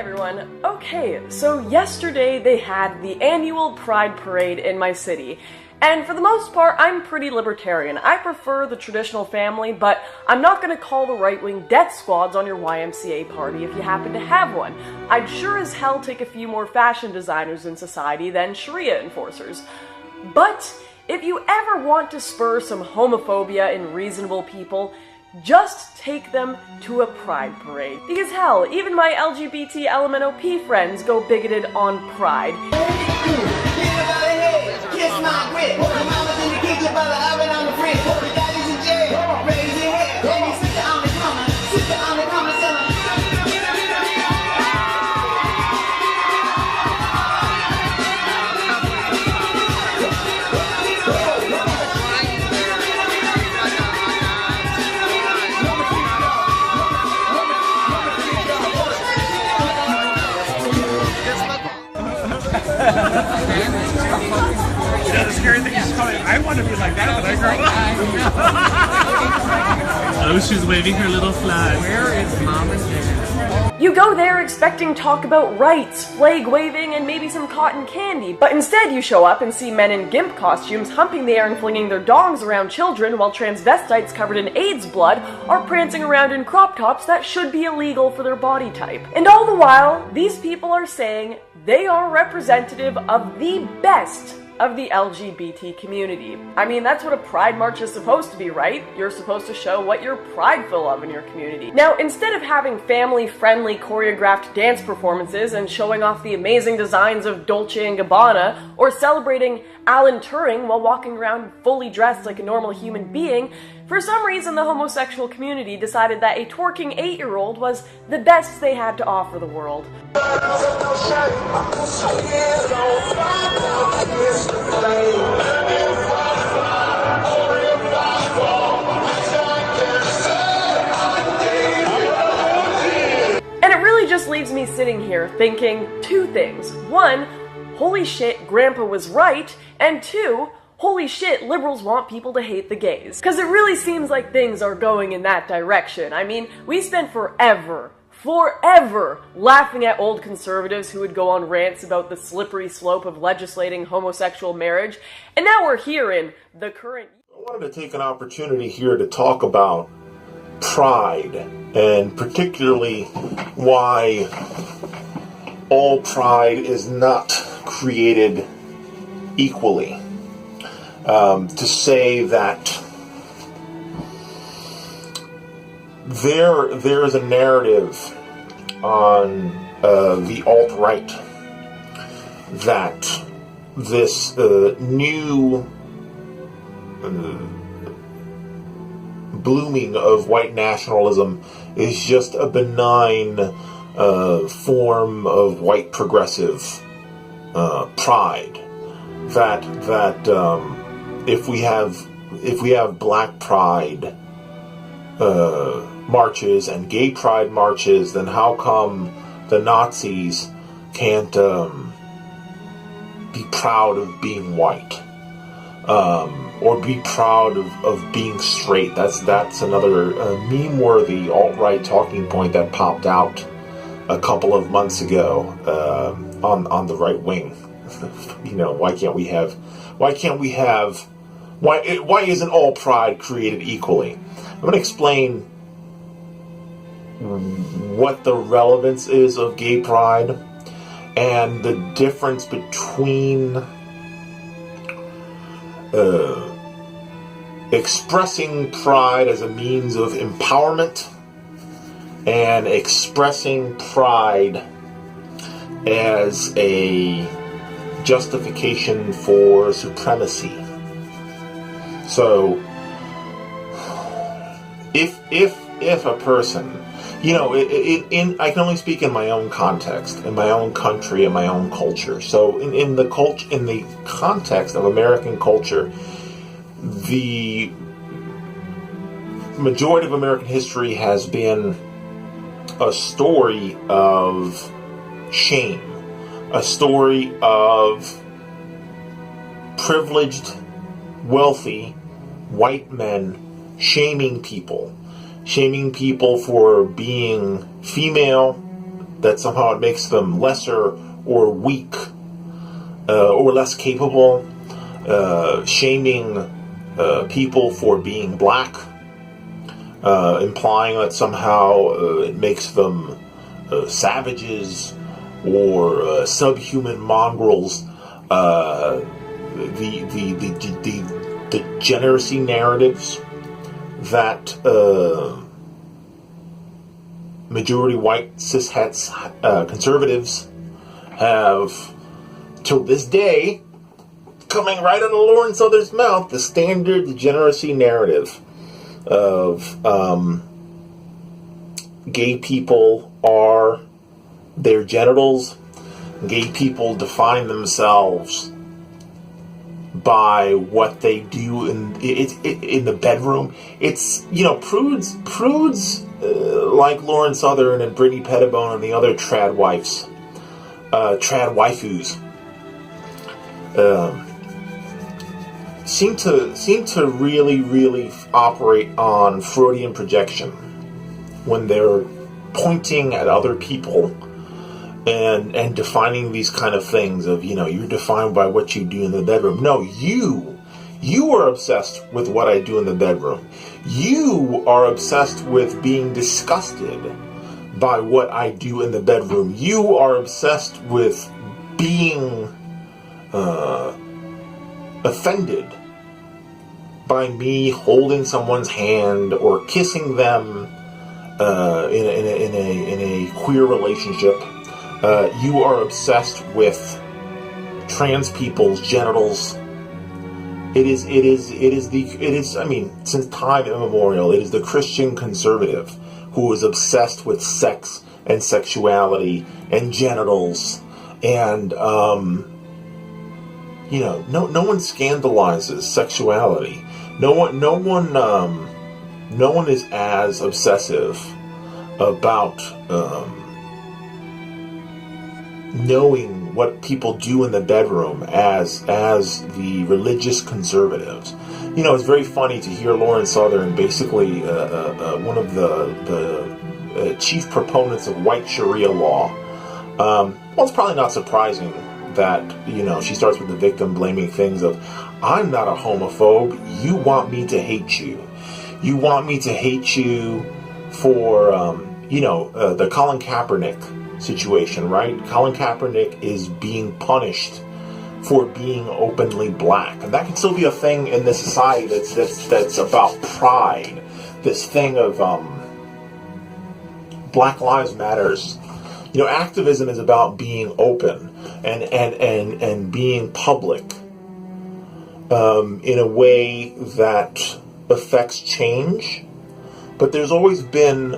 everyone. Okay, so yesterday they had the annual Pride Parade in my city. And for the most part, I'm pretty libertarian. I prefer the traditional family, but I'm not going to call the right-wing death squads on your YMCA party if you happen to have one. I'd sure as hell take a few more fashion designers in society than Sharia enforcers. But if you ever want to spur some homophobia in reasonable people, just take them to a pride parade. Because hell, even my LGBT LMNOP friends go bigoted on pride. The scary thing is coming. I want to be like that when I grow up. Oh, she's waving her little flag. Where is Mom and Dad? You go there expecting talk about rights, flag waving, and maybe some cotton candy, but instead you show up and see men in gimp costumes humping the air and flinging their dongs around children while transvestites covered in AIDS blood are prancing around in crop tops that should be illegal for their body type. And all the while, these people are saying they are representative of the best of the LGBT community. I mean, that's what a pride march is supposed to be, right? You're supposed to show what you're prideful of in your community. Now, instead of having family-friendly choreographed dance performances and showing off the amazing designs of Dolce & Gabbana, or celebrating Alan Turing while walking around fully dressed like a normal human being, for some reason the homosexual community decided that a twerking 8-year-old was the best they had to offer the world. And it really just leaves me sitting here thinking two things. One, holy shit, Grandpa was right, and two, holy shit, liberals want people to hate the gays. Because it really seems like things are going in that direction. I mean, we spent forever laughing at old conservatives who would go on rants about the slippery slope of legislating homosexual marriage, and now we're here in the current... I wanted to take an opportunity here to talk about pride, and particularly why all pride is not created equally. To say that there's a narrative on the alt-right that this new blooming of white nationalism is just a benign form of white progressive pride. That if we have black pride marches and gay pride marches, then how come the Nazis can't be proud of being white, or be proud of being straight? That's another meme-worthy alt-right talking point that popped out a couple of months ago on the right wing. You know, why isn't all pride created equally? I'm going to explain what the relevance is of gay pride and the difference between expressing pride as a means of empowerment and expressing pride as a justification for supremacy. So, if a person, you know, I can only speak in my own context, in my own country, in my own culture. So, in the context of American culture, the majority of American history has been a story of shame, a story of privileged, wealthy, white men shaming people for being female, that somehow it makes them lesser or weak or less capable, shaming people for being black, implying that somehow it makes them savages or subhuman mongrels. The degeneracy narratives that majority white cishet conservatives have till this day, coming right out of Lauren Southern's mouth, the standard degeneracy narrative of gay people are their genitals. Gay people define themselves by what they do in the bedroom. It's, prudes like Lauren Southern and Brittany Pettibone and the other trad wives, trad waifus, seem to really operate on Freudian projection when they're pointing at other people and defining these kind of things of, you're defined by what you do in the bedroom. No, you are obsessed with what I do in the bedroom. You are obsessed with being disgusted by what I do in the bedroom. You are obsessed with being offended by me holding someone's hand or kissing them in a queer relationship. You are obsessed with trans people's genitals. It is, since time immemorial, it is the Christian conservative who is obsessed with sex and sexuality and genitals. And, no one scandalizes sexuality. No one is as obsessive about, knowing what people do in the bedroom as the religious conservatives. It's very funny to hear Lauren Southern, basically one of the chief proponents of white Sharia law. Well, it's probably not surprising that, she starts with the victim blaming things of, I'm not a homophobe, you want me to hate you. You want me to hate you for, the Colin Kaepernick situation, right? Colin Kaepernick is being punished for being openly black, and that can still be a thing in this society that's about pride. This thing of Black Lives Matters. Activism is about being open and being public in a way that affects change. But there's always been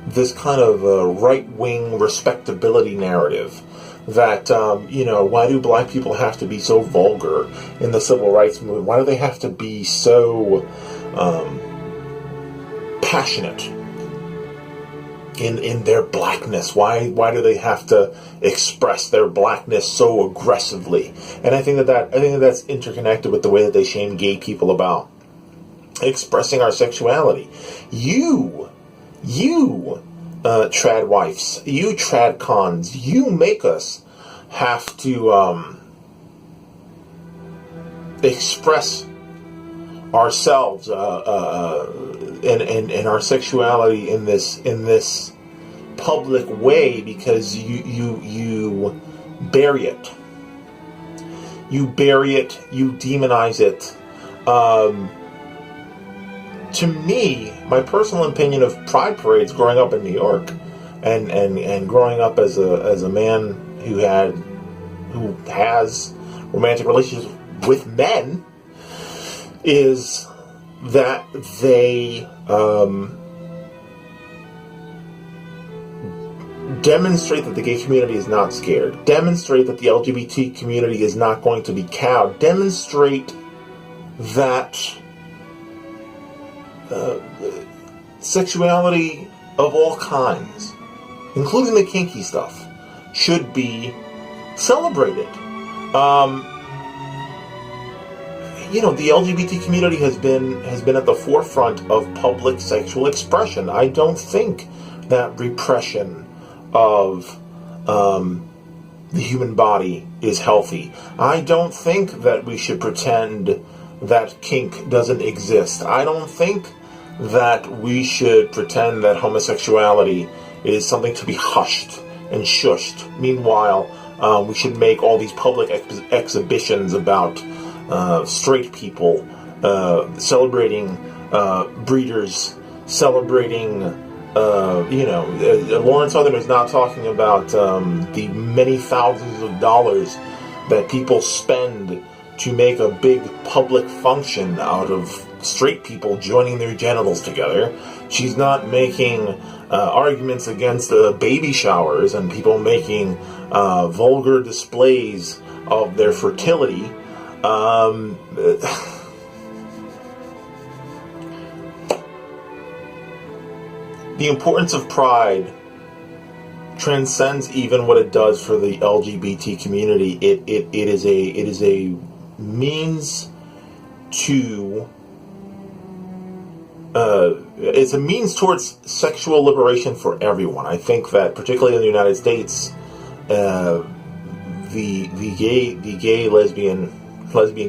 this kind of right-wing respectability narrative that, why do black people have to be so vulgar in the civil rights movement? Why do they have to be so passionate in their blackness? Why do they have to express their blackness so aggressively? And I think that's interconnected with the way that they shame gay people about expressing our sexuality. You trad wives, you trad cons, you make us have to express ourselves and our sexuality in this public way because you bury it. You bury it. You demonize it. To me, my personal opinion of pride parades growing up in New York and growing up as a man who has romantic relationships with men is that they demonstrate that the gay community is not scared, demonstrate that the LGBT community is not going to be cowed, demonstrate that sexuality of all kinds, including the kinky stuff, should be celebrated. The LGBT community has been at the forefront of public sexual expression. I don't think that repression of the human body is healthy. I don't think that we should pretend that kink doesn't exist. I don't think that we should pretend that homosexuality is something to be hushed and shushed. Meanwhile, we should make all these public exhibitions about straight people celebrating breeders, celebrating Lawrence Southern is not talking about the many thousands of dollars that people spend to make a big public function out of straight people joining their genitals together. She's not making arguments against baby showers and people making vulgar displays of their fertility. The importance of pride transcends even what it does for the LGBT community. It is a means to it's a means towards sexual liberation for everyone. I think that particularly in the United States, the gay, lesbian,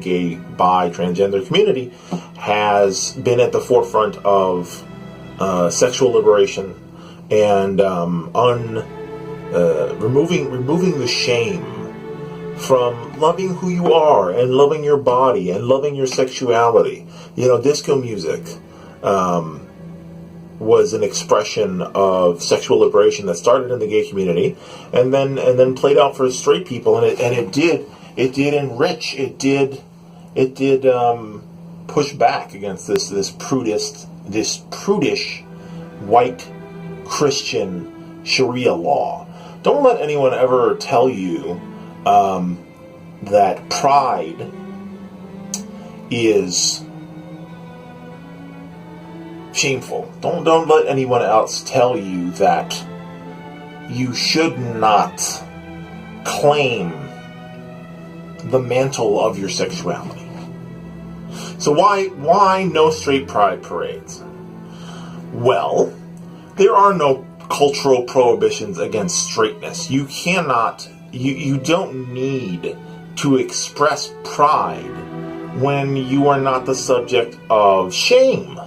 gay, bi, transgender community has been at the forefront of sexual liberation and removing the shame from loving who you are and loving your body and loving your sexuality. Disco music was an expression of sexual liberation that started in the gay community and then played out for straight people, and it did enrich, it did push back against this prudish white Christian Sharia law. Don't let anyone ever tell you that pride is shameful. Don't let anyone else tell you that you should not claim the mantle of your sexuality. So why no straight pride parades? Well, there are no cultural prohibitions against straightness. You cannot, you don't need to express pride when you are not the subject of shame.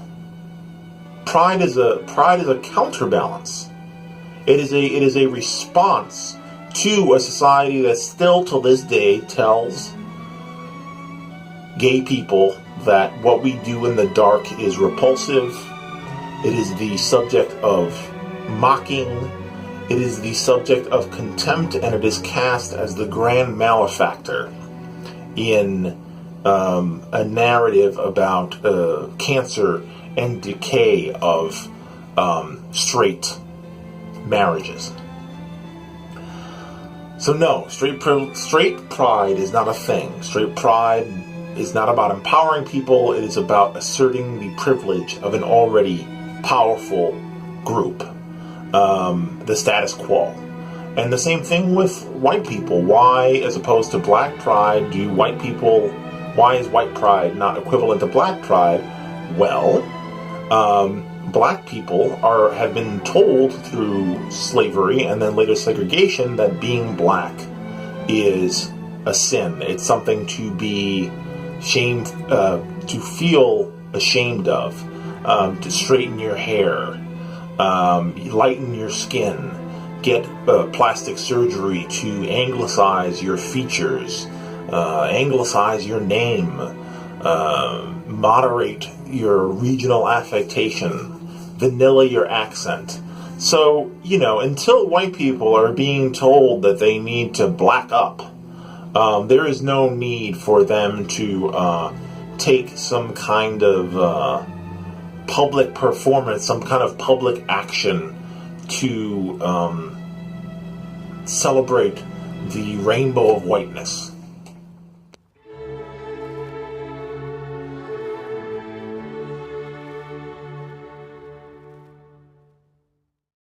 Pride is a counterbalance. It is a response to a society that still to this day tells gay people that what we do in the dark is repulsive. It is the subject of mocking. It is the subject of contempt, and it is cast as the grand malefactor in a narrative about cancer and decay of straight marriages. So no, straight pride is not a thing. Straight pride is not about empowering people. It is about asserting the privilege of an already powerful group, the status quo. And the same thing with white people. Why, as opposed to black pride, why is white pride not equivalent to black pride? Well, black people have been told through slavery and then later segregation that being black is a sin. It's something to be to feel ashamed of, to straighten your hair, lighten your skin, get plastic surgery to anglicize your features, anglicize your name, moderate your regional affectation, vanilla your accent. So, until white people are being told that they need to black up, there is no need for them to take some kind of public performance, some kind of public action to celebrate the rainbow of whiteness.